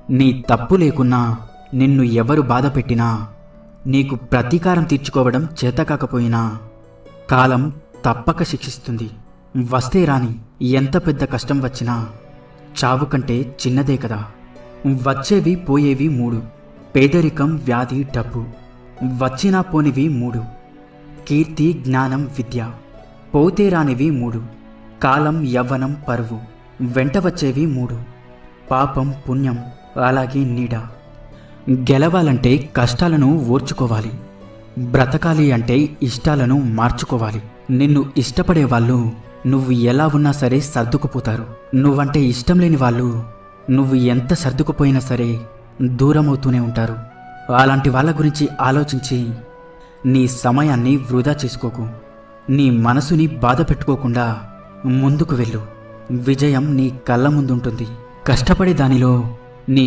నీ తప్పు లేకున్నా నిన్ను ఎవరు బాధ పెట్టినా, నీకు ప్రతీకారం తీర్చుకోవడం చేతకాకపోయినా కాలం తప్పక శిక్షిస్తుంది. వస్తే రాని ఎంత పెద్ద కష్టం వచ్చినా చావు కంటే చిన్నదే కదా. వచ్చేవి పోయేవి మూడు: పేదరికం, వ్యాధి, డబ్బు. వచ్చినా పోనివి మూడు: కీర్తి, జ్ఞానం, విద్య. పోతే రానివి మూడు: కాలం, యవ్వనం, పరువు. వెంట వచ్చేవి మూడు: పాపం, పుణ్యం, అలాగే నీడ. గెలవాలంటే కష్టాలను ఓర్చుకోవాలి. బ్రతకాలి అంటే ఇష్టాలను మార్చుకోవాలి. నిన్ను ఇష్టపడే వాళ్ళు నువ్వు ఎలా ఉన్నా సరే సర్దుకుపోతారు. నువ్వంటే ఇష్టం లేని వాళ్ళు నువ్వు ఎంత సర్దుకుపోయినా సరే దూరమవుతూనే ఉంటారు. అలాంటి వాళ్ళ గురించి ఆలోచించి నీ సమయాన్ని వృధా చేసుకోకు. నీ మనసుని బాధ పెట్టుకోకుండా ముందుకు వెళ్ళు. విజయం నీ కళ్ళ ముందుంటుంది. కష్టపడే దానిలో నీ